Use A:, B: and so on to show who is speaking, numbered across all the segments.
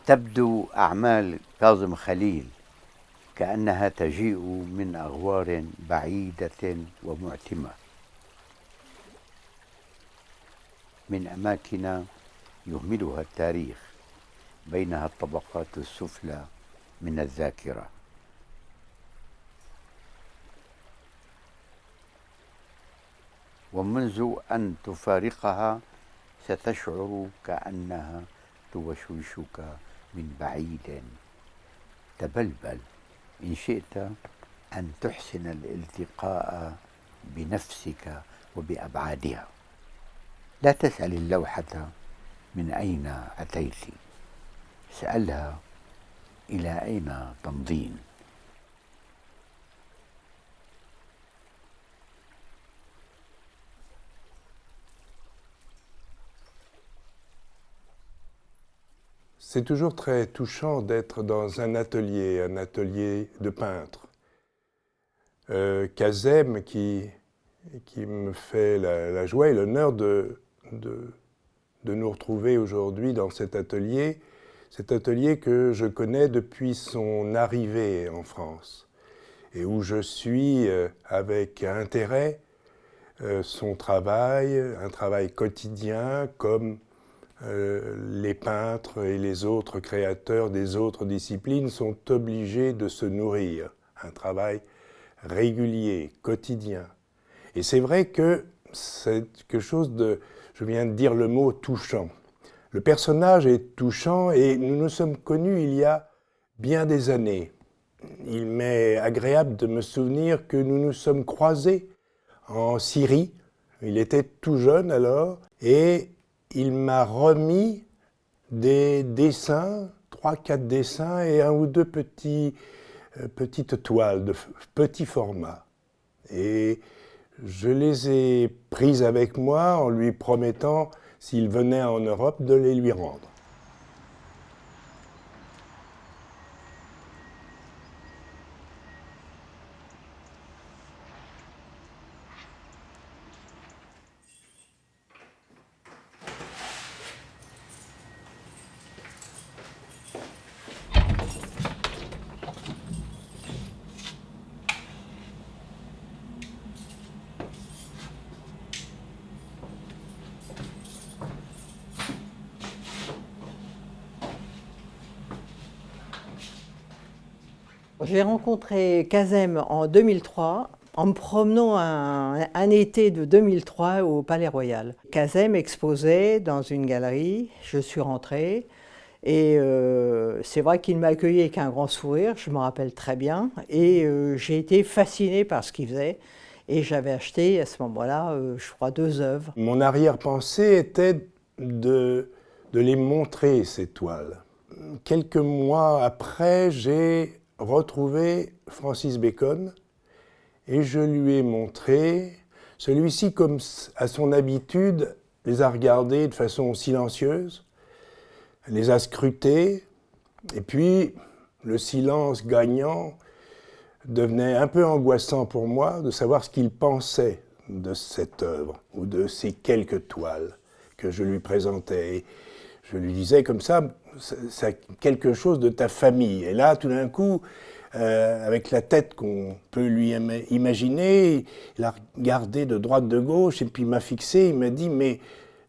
A: تبدو أعمال كاظم خليل كأنها تجيء من أغوار بعيدة ومعتمة، من أماكن يهملها التاريخ، بينها الطبقات السفلى من الذاكرة. ومنذ أن تفارقها ستشعر كأنها توشوشك من بعيد. تبلبل إن شئت أن تحسن الالتقاء بنفسك وبأبعادها. لا تسأل اللوحة من أين أتيت، اسألها إلى أين تمضين.
B: C'est toujours très touchant d'être dans un atelier de peintre. Kazem, qui me fait la joie et l'honneur de nous retrouver aujourd'hui dans cet atelier que je connais depuis son arrivée en France et où je suis avec intérêt son travail, un travail quotidien comme les peintres et les autres créateurs des autres disciplines sont obligés de se nourrir. Un travail régulier, quotidien. Et c'est vrai que c'est quelque chose de, je viens de dire le mot touchant. Le personnage est touchant et nous nous sommes connus il y a bien des années. Il m'est agréable de me souvenir que nous nous sommes croisés en Syrie. Il était tout jeune alors et il m'a remis des dessins, 3-4 dessins et un ou deux petites toiles de petit format. Et je les ai prises avec moi en lui promettant, s'il venait en Europe, de les lui rendre.
C: J'ai rencontré Kazem en 2003, en me promenant un été de 2003 au Palais Royal. Kazem exposait dans une galerie, je suis rentrée, et c'est vrai qu'il m'a accueilli avec un grand sourire, je me rappelle très bien, et j'ai été fascinée par ce qu'il faisait, et j'avais acheté à ce moment-là, je crois, 2 œuvres.
B: Mon arrière-pensée était de les montrer, ces toiles. Quelques mois après, j'ai retrouvé Francis Bacon et je lui ai montré. Celui-ci, comme à son habitude, les a regardés de façon silencieuse, les a scrutés, et puis le silence gagnant devenait un peu angoissant pour moi de savoir ce qu'il pensait de cette œuvre ou de ces quelques toiles que je lui présentais. Et je lui disais comme ça, c'est quelque chose de ta famille. Et là, tout d'un coup, avec la tête qu'on peut lui imaginer, il a regardé de droite, de gauche, et puis il m'a fixé, il m'a dit, mais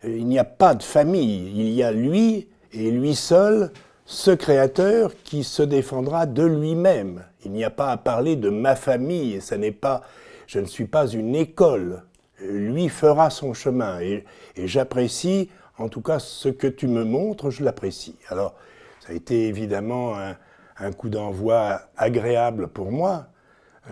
B: il n'y a pas de famille, il y a lui, et lui seul, ce créateur qui se défendra de lui-même. Il n'y a pas à parler de ma famille, et je ne suis pas une école. Lui fera son chemin, et j'apprécie, en tout cas, ce que tu me montres, je l'apprécie. Alors, ça a été évidemment un coup d'envoi agréable pour moi,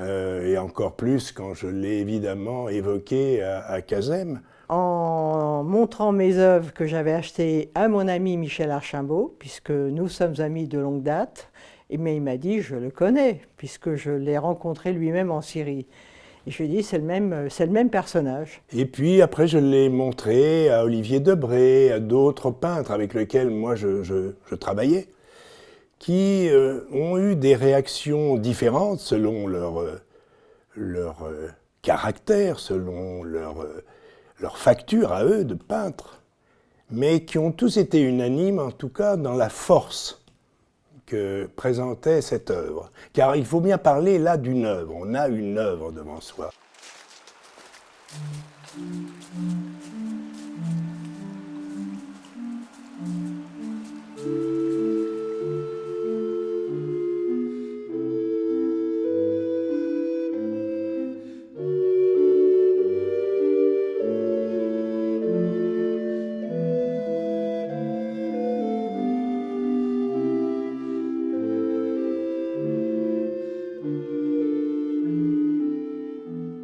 B: et encore plus quand je l'ai évidemment évoqué à Kazem.
C: En montrant mes œuvres que j'avais achetées à mon ami Michel Archimbaud, puisque nous sommes amis de longue date, mais il m'a dit, je le connais, puisque je l'ai rencontré lui-même en Syrie. Et je lui ai dit, c'est le même personnage.
B: Et puis après, je l'ai montré à Olivier Debré, à d'autres peintres avec lesquels moi je travaillais, qui ont eu des réactions différentes selon leur caractère, selon leur facture à eux de peintres, mais qui ont tous été unanimes, en tout cas, dans la force que présentait cette œuvre. Car il faut bien parler là d'une œuvre. On a une œuvre devant soi.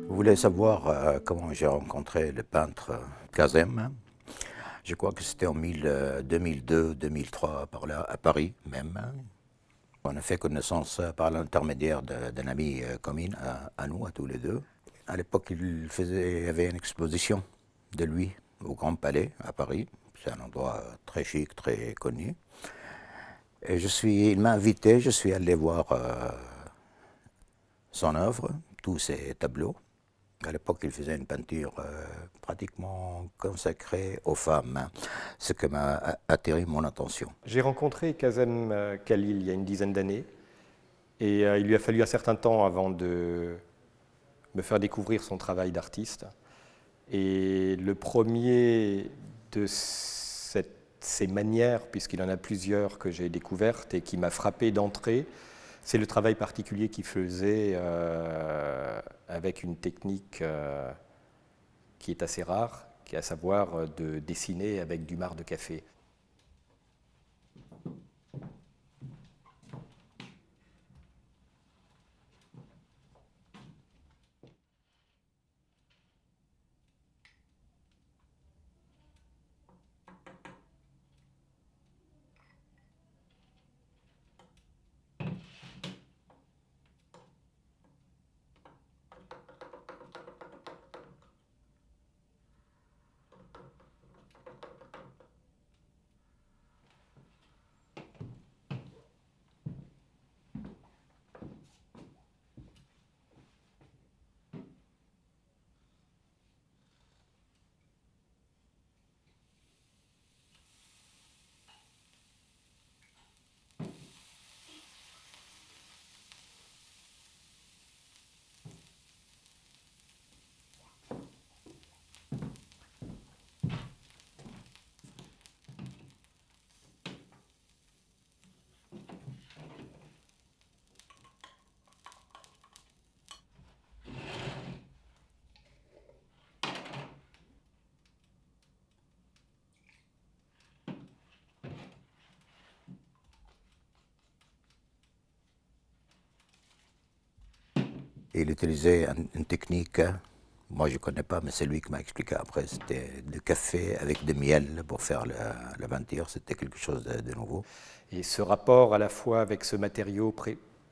A: Vous voulez savoir comment j'ai rencontré le peintre Kazem? Je crois que c'était en 2002-2003, par là, à Paris même. On a fait connaissance par l'intermédiaire d'un ami commun à nous, à tous les deux. À l'époque, il y avait une exposition de lui au Grand Palais à Paris. C'est un endroit très chic, très connu. Et il m'a invité, je suis allé voir son œuvre, tous ses tableaux. À l'époque, il faisait une peinture pratiquement consacrée aux femmes, ce qui m'a attiré mon attention.
D: J'ai rencontré Kazem Khalil il y a une dizaine d'années et il lui a fallu un certain temps avant de me faire découvrir son travail d'artiste. Et le premier de ces manières, puisqu'il en a plusieurs que j'ai découvertes et qui m'a frappé d'entrée, c'est le travail particulier qu'il faisait avec une technique qui est assez rare, qui est à savoir de dessiner avec du marc de café.
A: Il utilisait une technique, moi je ne connais pas, mais c'est lui qui m'a expliqué après, c'était du café avec du miel pour faire la peinture, c'était quelque chose de nouveau.
D: Et ce rapport à la fois avec ce matériau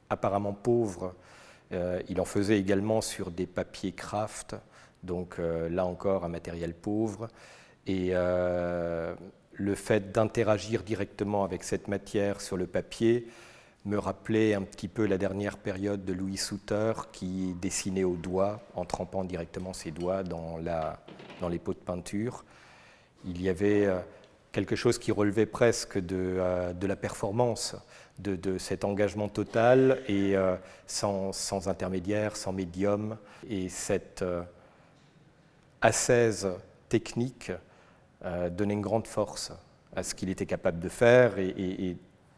D: apparemment pauvre, il en faisait également sur des papiers craft, donc là encore un matériel pauvre, et le fait d'interagir directement avec cette matière sur le papier me rappelait un petit peu la dernière période de Louis Suter qui dessinait au doigt en trempant directement ses doigts dans les pots de peinture. Il y avait quelque chose qui relevait presque de la performance, de cet engagement total et sans intermédiaire, sans médium. Et cette ascèse technique donnait une grande force à ce qu'il était capable de faire et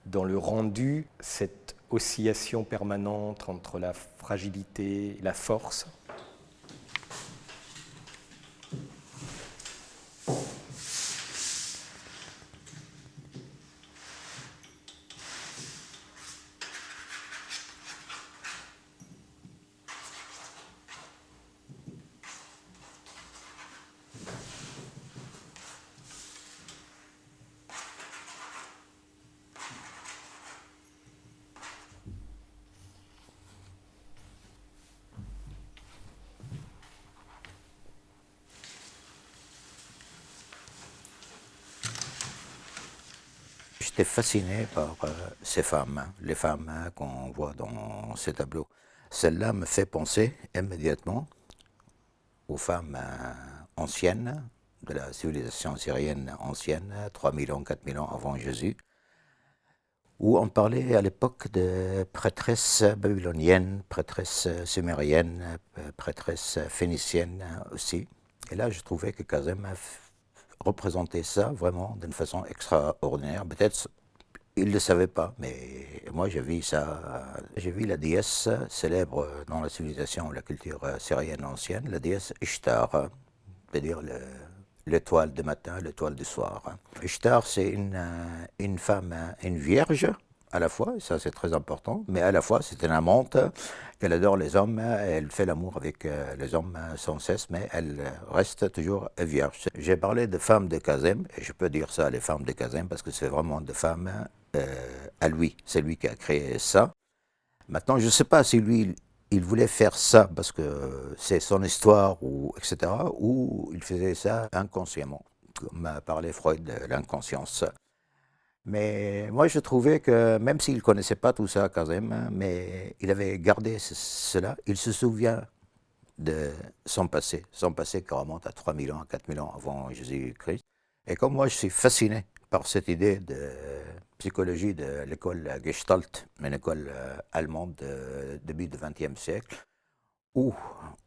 D: dans le rendu, cette oscillation permanente entre la fragilité et la force.
A: J'étais fasciné par ces femmes, les femmes qu'on voit dans ces tableaux. Celle-là me fait penser immédiatement aux femmes anciennes, de la civilisation syrienne ancienne, 3000 ans, 4000 ans avant Jésus, où on parlait à l'époque de prêtresses babyloniennes, prêtresses sumériennes, prêtresses phéniciennes aussi. Et là, je trouvais que Kazem représentait ça vraiment d'une façon extraordinaire. Peut-être il ne le savait pas, mais moi j'ai vu ça. J'ai vu la déesse célèbre dans la civilisation, la culture syrienne ancienne, la déesse Ishtar, c'est-à-dire l'étoile du matin, l'étoile du soir. Ishtar, c'est une femme, une vierge à la fois, et ça c'est très important, mais à la fois c'est une amante qu'elle adore les hommes, elle fait l'amour avec les hommes sans cesse, mais elle reste toujours vierge. J'ai parlé de femmes de Kazem, et je peux dire ça, les femmes de Kazem, parce que c'est vraiment des femmes à lui, c'est lui qui a créé ça. Maintenant, je ne sais pas si lui, il voulait faire ça parce que c'est son histoire, ou etc., ou il faisait ça inconsciemment, comme parlait Freud de l'inconscience. Mais moi, je trouvais que même s'il ne connaissait pas tout ça, Kazem, mais il avait gardé cela, il se souvient de son passé qui remonte à 3000 ans, 4000 ans avant Jésus-Christ. Et comme moi, je suis fasciné par cette idée de psychologie de l'école Gestalt, une école allemande de début du XXe siècle, où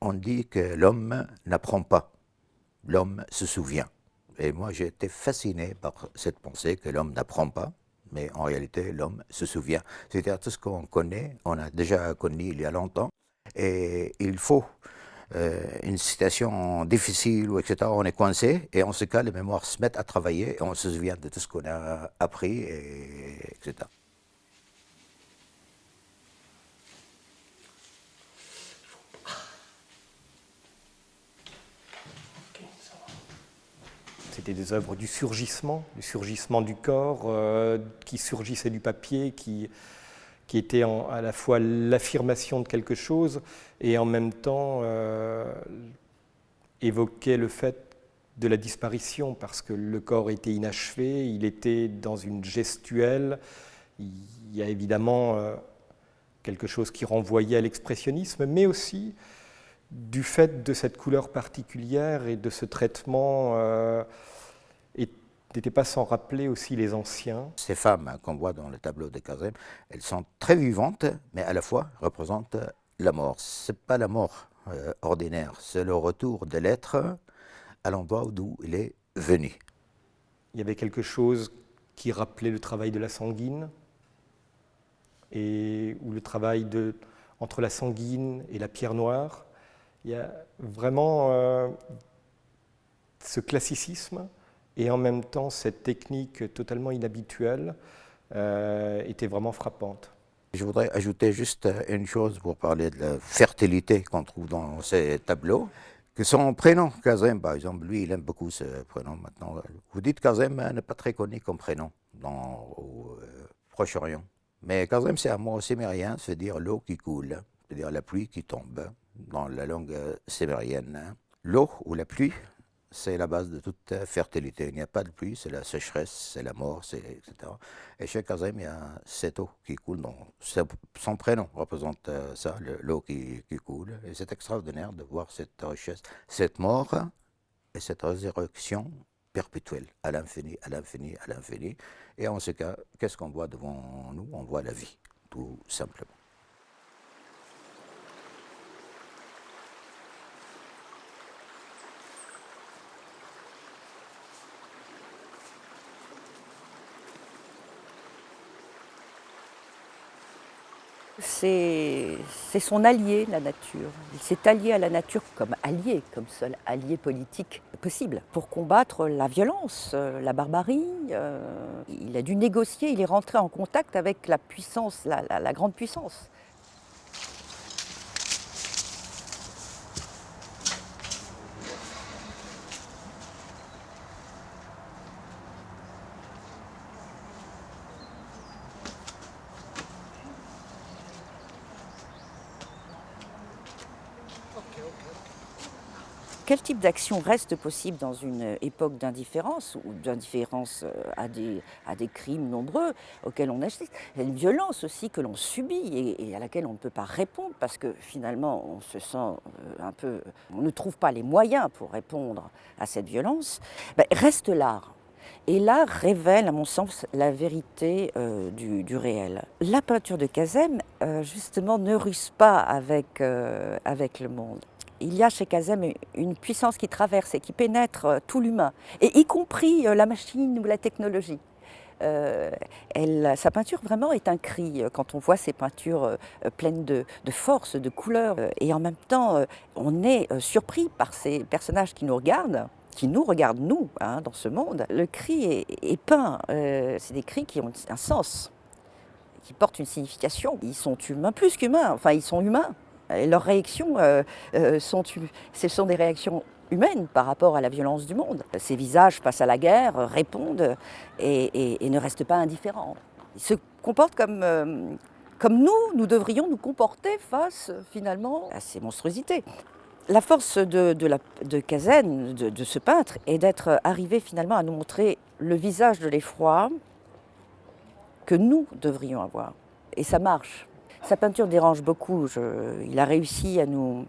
A: on dit que l'homme n'apprend pas, l'homme se souvient. Et moi, j'ai été fasciné par cette pensée que l'homme n'apprend pas, mais en réalité, l'homme se souvient. C'est-à-dire tout ce qu'on connaît, on a déjà connu il y a longtemps, et il faut une situation difficile, ou etc., on est coincé, et en ce cas, les mémoires se mettent à travailler, et on se souvient de tout ce qu'on a appris, etc.
D: C'était des œuvres du surgissement du corps, qui surgissait du papier, qui était à la fois l'affirmation de quelque chose et en même temps évoquait le fait de la disparition, parce que le corps était inachevé, il était dans une gestuelle. Il y a évidemment quelque chose qui renvoyait à l'expressionnisme, mais aussi du fait de cette couleur particulière et de ce traitement, n'était pas sans rappeler aussi les anciens.
A: Ces femmes qu'on voit dans le tableau de Kazem, elles sont très vivantes, mais à la fois représentent la mort. Ce n'est pas la mort ordinaire, c'est le retour de l'être à l'endroit d'où il est venu.
D: Il y avait quelque chose qui rappelait le travail de la sanguine, ou le travail entre la sanguine et la pierre noire. Il y a vraiment ce classicisme, et en même temps cette technique totalement inhabituelle était vraiment frappante.
A: Je voudrais ajouter juste une chose pour parler de la fertilité qu'on trouve dans ces tableaux. Que son prénom, Kazem, par exemple, lui, il aime beaucoup ce prénom maintenant. Vous dites Kazem n'est pas très connu comme prénom au Proche-Orient. Mais Kazem, c'est un mot sémérien, c'est-à-dire l'eau qui coule, c'est-à-dire la pluie qui tombe, dans la langue sémérienne. L'eau ou la pluie, c'est la base de toute fertilité. Il n'y a pas de pluie, c'est la sécheresse, c'est la mort, etc. Et chez Kazem, il y a cette eau qui coule. Son prénom représente ça, l'eau qui coule. Et c'est extraordinaire de voir cette richesse, cette mort et cette résurrection perpétuelle, à l'infini, à l'infini, à l'infini. Et en ce cas, qu'est-ce qu'on voit devant nous? On voit la vie, tout simplement.
E: C'est son allié, la nature. Il s'est allié à la nature comme seul allié politique possible, pour combattre la violence, la barbarie. Il a dû négocier, il est rentré en contact avec la puissance, la grande puissance. Quel type d'action reste possible dans une époque d'indifférence, ou d'indifférence à des crimes nombreux auxquels on assiste? Il y a une violence aussi que l'on subit et à laquelle on ne peut pas répondre, parce que finalement on se sent on ne trouve pas les moyens pour répondre à cette violence. Reste l'art. et là révèle, à mon sens, la vérité du réel. La peinture de Cazem, justement, ne ruse pas avec le monde. Il y a chez Cazem une puissance qui traverse et qui pénètre tout l'humain, et y compris la machine ou la technologie. Sa peinture vraiment est un cri quand on voit ces peintures pleines de force, de couleurs. Et en même temps, on est surpris par ces personnages qui nous regardent nous, hein, dans ce monde. Le cri est peint, c'est des cris qui ont un sens, qui portent une signification. Ils sont humains, plus qu'humains, enfin ils sont humains. Et leurs réactions, ce sont des réactions humaines par rapport à la violence du monde. Ces visages face à la guerre répondent et ne restent pas indifférents. Ils se comportent comme nous devrions nous comporter face finalement à ces monstruosités. La force de Cazem, de ce peintre, est d'être arrivé finalement à nous montrer le visage de l'effroi que nous devrions avoir. Et ça marche. Sa peinture dérange beaucoup. Il a réussi à nous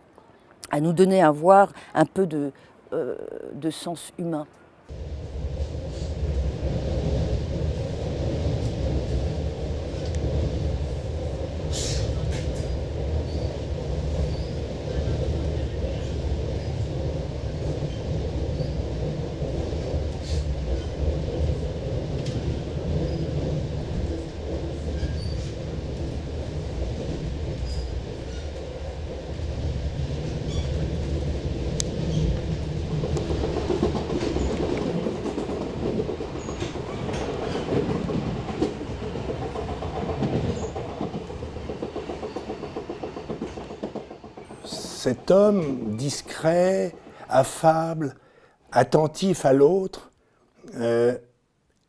E: donner à voir un peu de sens humain.
B: Cet homme discret, affable, attentif à l'autre,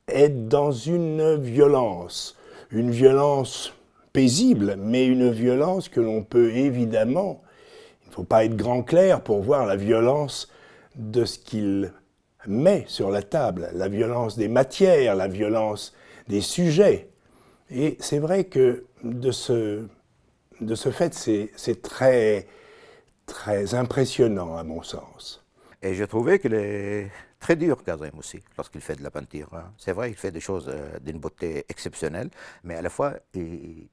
B: est dans une violence paisible, mais une violence que l'on peut évidemment, il ne faut pas être grand clerc pour voir la violence de ce qu'il met sur la table, la violence des matières, la violence des sujets. Et c'est vrai que de ce fait, c'est très impressionnant à mon sens.
A: Et je trouvais qu'il est très dur, Cazem aussi, lorsqu'il fait de la peinture. Hein. C'est vrai, il fait des choses d'une beauté exceptionnelle, mais à la fois, il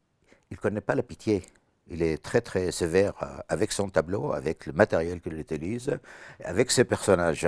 A: ne connaît pas la pitié. Il est très très sévère avec son tableau, avec le matériel qu'il utilise, avec ses personnages.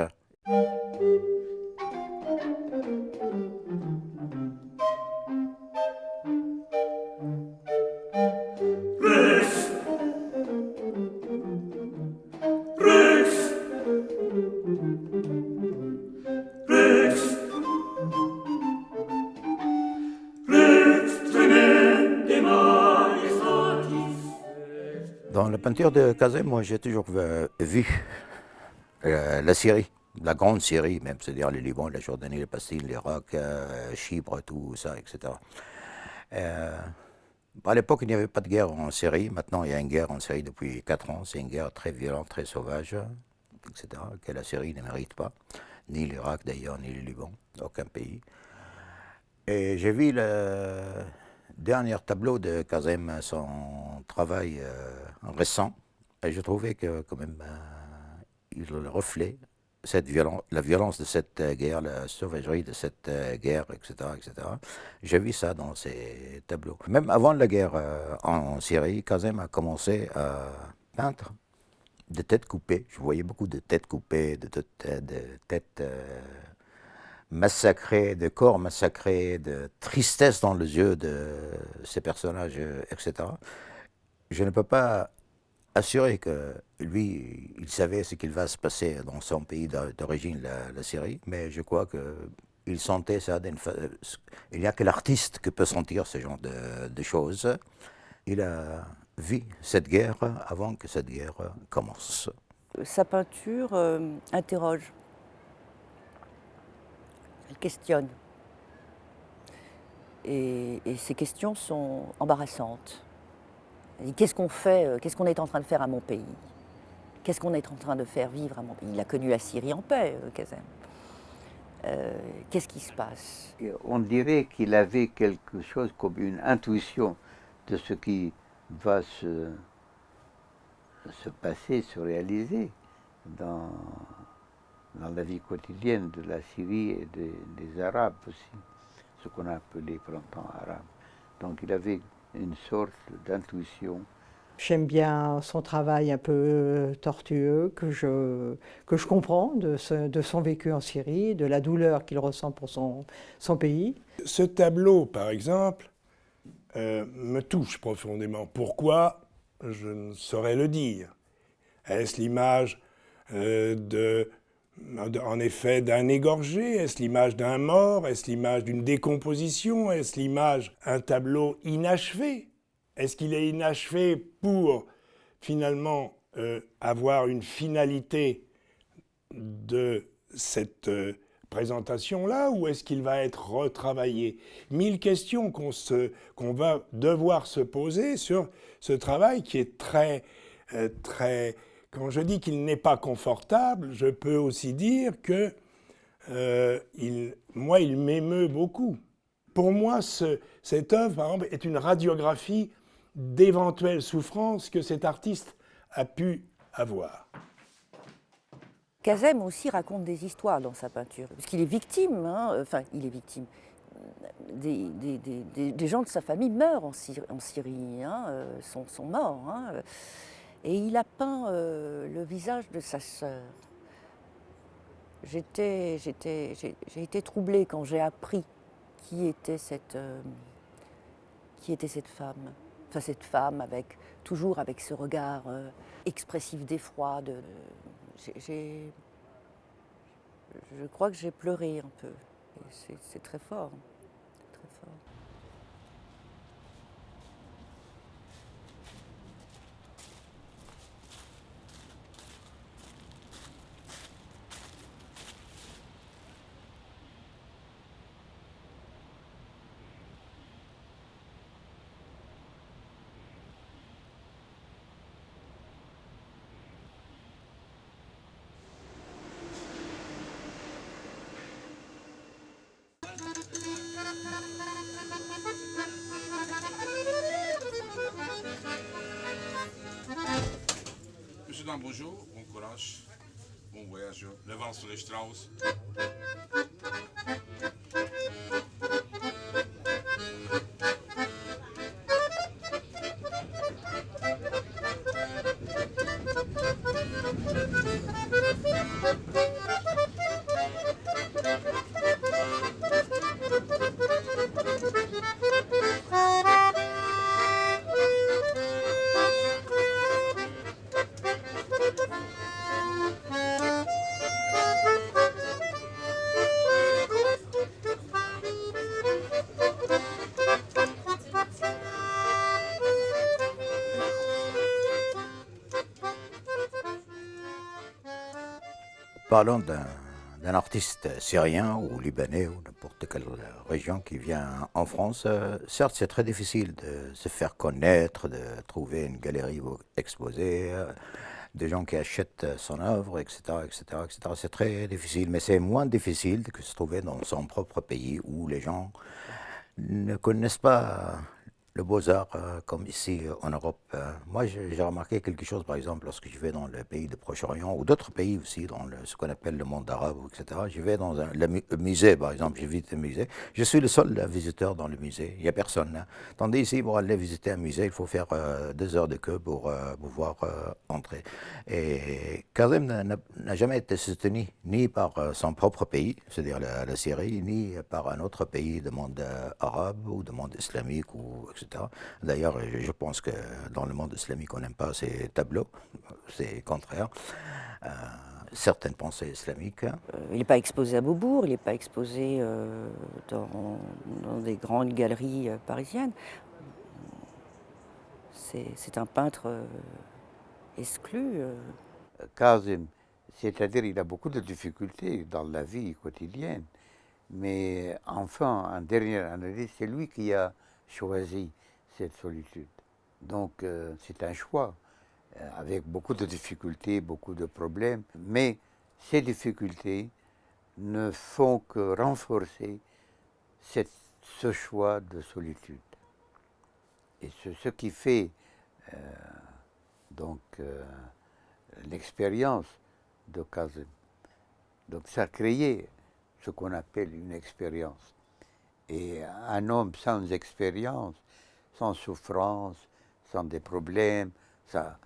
A: Dans la peinture de Cazem, moi j'ai toujours vu la Syrie, la grande Syrie même, c'est-à-dire le Liban, la Jordanie, la Palestine, l'Irak, Chypre, tout ça, etc. À l'époque, il n'y avait pas de guerre en Syrie. Maintenant, il y a une guerre en Syrie depuis 4 ans. C'est une guerre très violente, très sauvage, etc., que la Syrie ne mérite pas. Ni l'Irak d'ailleurs, ni le Liban, aucun pays. Et j'ai vu le dernier tableau de Cazem, son travail récent, et je trouvais que quand même il reflète la violence de cette guerre, la sauvagerie de cette guerre, etc., etc. J'ai vu ça dans ces tableaux. Même avant la guerre en Syrie, Cazem a commencé à peindre des têtes coupées. Je voyais beaucoup de têtes coupées, de têtes massacrés, de corps massacrés, de tristesse dans les yeux de ces personnages, etc. Je ne peux pas assurer que lui, il savait ce qu'il va se passer dans son pays d'origine, la Syrie, mais je crois qu'il sentait ça. Il n'y a que l'artiste qui peut sentir ce genre de choses. Il a vu cette guerre avant que cette guerre commence.
E: Sa peinture interroge. Elle questionne. Et ces questions sont embarrassantes. Qu'est-ce qu'on fait, qu'est-ce qu'on est en train de faire à mon pays? Qu'est-ce qu'on est en train de faire vivre à mon pays? Il a connu la Syrie en paix, Cazem. Qu'est-ce qui se passe?
F: On dirait qu'il avait quelque chose comme une intuition de ce qui va se passer, se réaliser dans la vie quotidienne de la Syrie et des Arabes aussi, ce qu'on a appelé printemps arabe. Donc il avait une sorte d'intuition.
C: J'aime bien son travail un peu tortueux, que je comprends de son vécu en Syrie, de la douleur qu'il ressent pour son pays.
B: Ce tableau, par exemple, me touche profondément. Pourquoi? Je ne saurais le dire. Est-ce l'image en effet, d'un égorgé? Est-ce l'image d'un mort? Est-ce l'image d'une décomposition? Est-ce l'image d'un tableau inachevé? Est-ce qu'il est inachevé pour finalement avoir une finalité de cette présentation-là, ou est-ce qu'il va être retravaillé? 1000 questions qu'on va devoir se poser sur ce travail qui est très... Quand je dis qu'il n'est pas confortable, je peux aussi dire que moi, il m'émeut beaucoup. Pour moi, cette œuvre, par exemple, est une radiographie d'éventuelles souffrances que cet artiste a pu avoir.
E: Kazem aussi raconte des histoires dans sa peinture, parce qu'il est victime, il est victime. Des gens de sa famille meurent en Syrie, sont morts. Et il a peint le visage de sa sœur. J'ai été troublée quand j'ai appris qui était cette femme. Enfin, cette femme toujours avec ce regard expressif d'effroi. Je crois que j'ai pleuré un peu. C'est très fort. Très fort.
G: Président, bonjour, bon courage, bon voyage, le vent sur les Strauss.
A: Parlons d'un artiste syrien ou libanais ou n'importe quelle région qui vient en France. Certes, c'est très difficile de se faire connaître, de trouver une galerie où exposer, des gens qui achètent son œuvre, etc., etc., etc. C'est très difficile, mais c'est moins difficile que se trouver dans son propre pays où les gens ne connaissent pas le beaux-arts comme ici en Europe. Moi, j'ai remarqué quelque chose, par exemple, lorsque je vais dans le pays du Proche-Orient ou d'autres pays aussi, dans ce qu'on appelle le monde arabe, etc. Je vais dans le musée, par exemple, je visite un musée. Je suis le seul visiteur dans le musée, il n'y a personne. Hein. Tandis ici, pour aller visiter un musée, il faut faire 2 heures de queue pour pouvoir entrer. Et Kazem n'a jamais été soutenu ni par son propre pays, c'est-à-dire la Syrie, ni par un autre pays du monde arabe ou du monde islamique, etc. D'ailleurs, je pense que dans le monde islamique, on n'aime pas ces tableaux, c'est contraire. Certaines pensées islamiques.
E: Il n'est pas exposé à Beaubourg, il n'est pas exposé dans des grandes galeries parisiennes. C'est un peintre exclu.
F: Kazem, c'est-à-dire il a beaucoup de difficultés dans la vie quotidienne, mais enfin, en dernière analyse, c'est lui qui a choisi cette solitude. Donc c'est un choix avec beaucoup de difficultés, beaucoup de problèmes, mais ces difficultés ne font que renforcer ce choix de solitude. Et ce qui fait l'expérience de Kazem. Donc ça a créé ce qu'on appelle une expérience. Et un homme sans expérience, sans souffrance, sans des problèmes, ça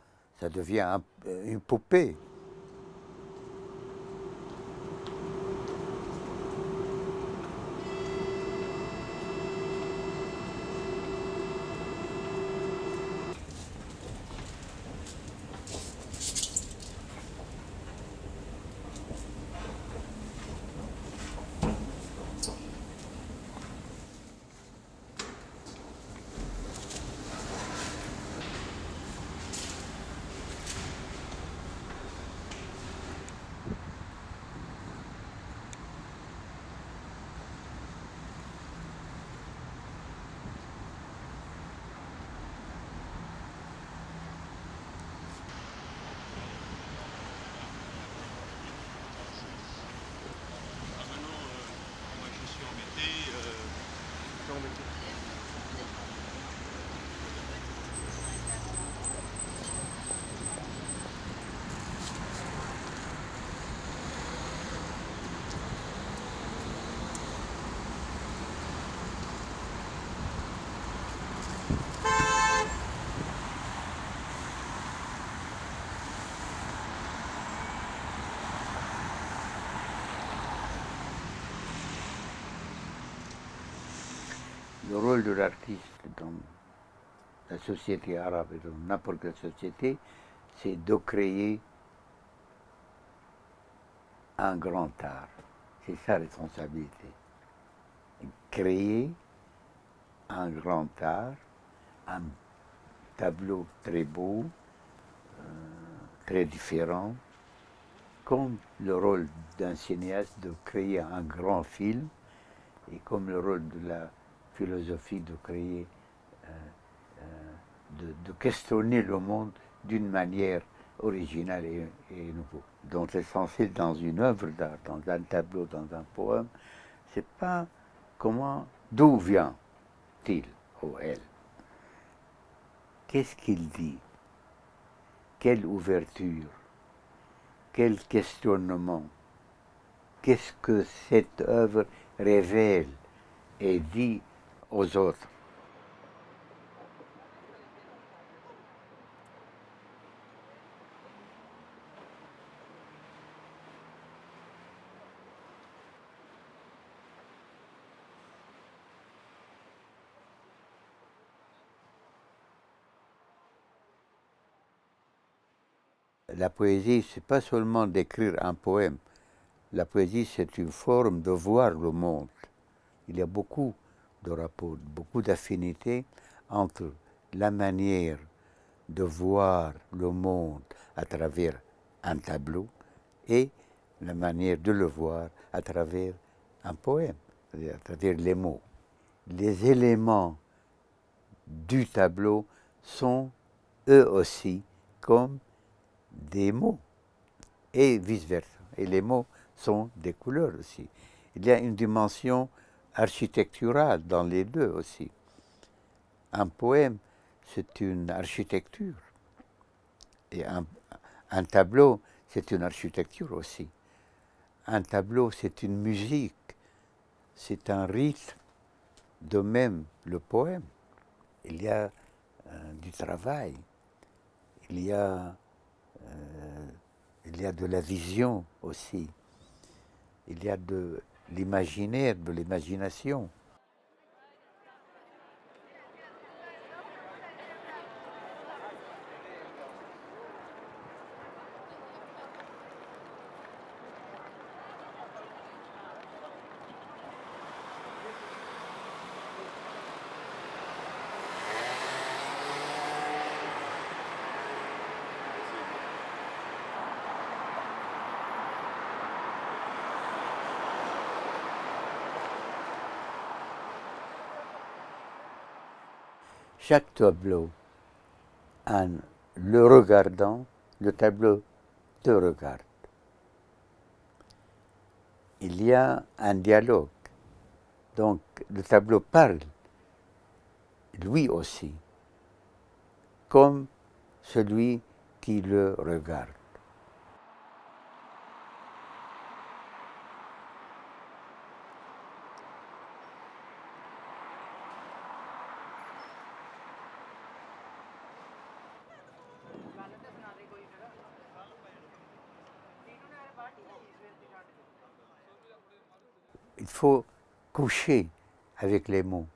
F: devient une poupée. Le rôle de l'artiste dans la société arabe et dans n'importe quelle société, c'est de créer un grand art. C'est sa responsabilité. Créer un grand art, un tableau très beau, très différent, comme le rôle d'un cinéaste de créer un grand film, et comme le rôle de la philosophie de créer, de questionner le monde d'une manière originale et nouveau. Donc l'essentiel dans une œuvre d'art, dans un tableau, dans un poème, c'est pas d'où vient-il ou elle. Qu'est-ce qu'il dit? Quelle ouverture? Quel questionnement? Qu'est-ce que cette œuvre révèle et dit aux autres? La poésie, c'est pas seulement d'écrire un poème. La poésie, c'est une forme de voir le monde. Il y a beaucoup de rapports, beaucoup d'affinités entre la manière de voir le monde à travers un tableau et la manière de le voir à travers un poème, c'est-à-dire à travers les mots. Les éléments du tableau sont eux aussi comme des mots et vice-versa. Et les mots sont des couleurs aussi. Il y a une dimension architecturale dans les deux aussi. Un poème, c'est une architecture. Et un tableau, c'est une architecture aussi. Un tableau, c'est une musique, c'est un rythme. De même, le poème, il y a du travail, il y a de la vision aussi, il y a de l'imaginaire, de l'imagination. Chaque tableau, en le regardant, le tableau te regarde. Il y a un dialogue. Donc le tableau parle, lui aussi, comme celui qui le regarde. Il faut coucher avec les mots.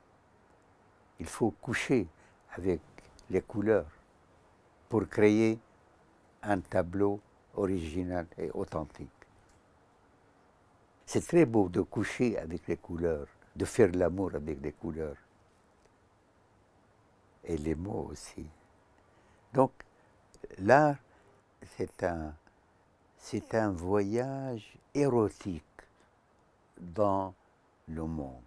F: Il faut coucher avec les couleurs pour créer un tableau original et authentique. C'est très beau de coucher avec les couleurs, de faire l'amour avec les couleurs. Et les mots aussi. Donc, l'art, c'est un voyage érotique dans le monde.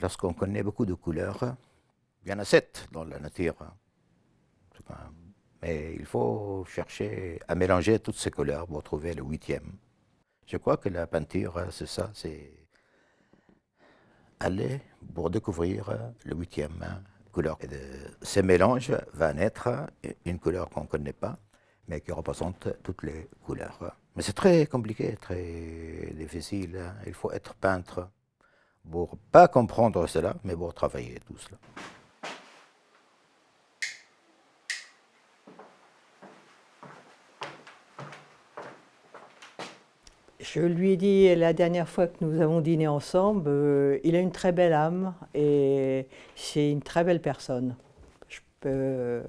A: Lorsqu'on connaît beaucoup de couleurs, il y en a 7 dans la nature. Mais il faut chercher à mélanger toutes ces couleurs pour trouver le 8e. Je crois que la peinture, c'est ça, c'est aller pour découvrir le 8e couleur. Et de ces mélanges va naître une couleur qu'on ne connaît pas, mais qui représente toutes les couleurs. Mais c'est très compliqué, très difficile. Il faut être peintre pour pas comprendre cela, mais pour travailler tout cela.
C: Je lui ai dit la dernière fois que nous avons dîné ensemble, il a une très belle âme et c'est une très belle personne. Il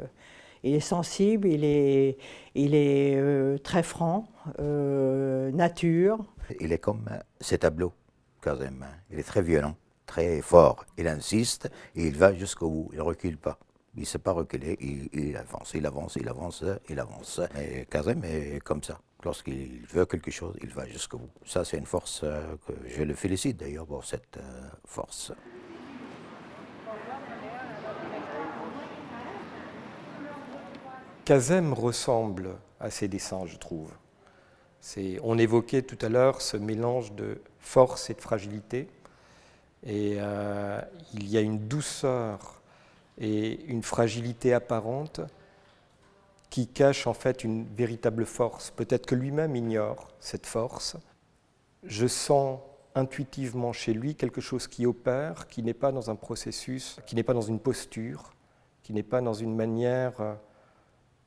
C: est sensible, il est très franc, nature.
A: Il est comme ces tableaux, Kazem. Il est très violent, très fort. Il insiste et il va jusqu'au bout, il ne recule pas. Il ne sait pas reculer, il avance, il avance, il avance, il avance. Et Kazem est comme ça. Lorsqu'il veut quelque chose, il va jusqu'au bout. Ça, c'est une force que je le félicite d'ailleurs pour cette force.
D: Kazem ressemble à ses dessins, je trouve. On évoquait tout à l'heure ce mélange de force et de fragilité. Et il y a une douceur et une fragilité apparente qui cache en fait une véritable force. Peut-être que lui-même ignore cette force. Je sens intuitivement chez lui quelque chose qui opère, qui n'est pas dans un processus, qui n'est pas dans une posture, qui n'est pas dans une manière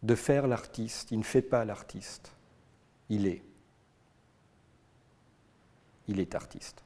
D: de faire l'artiste. Il ne fait pas l'artiste. Il est. Il est artiste.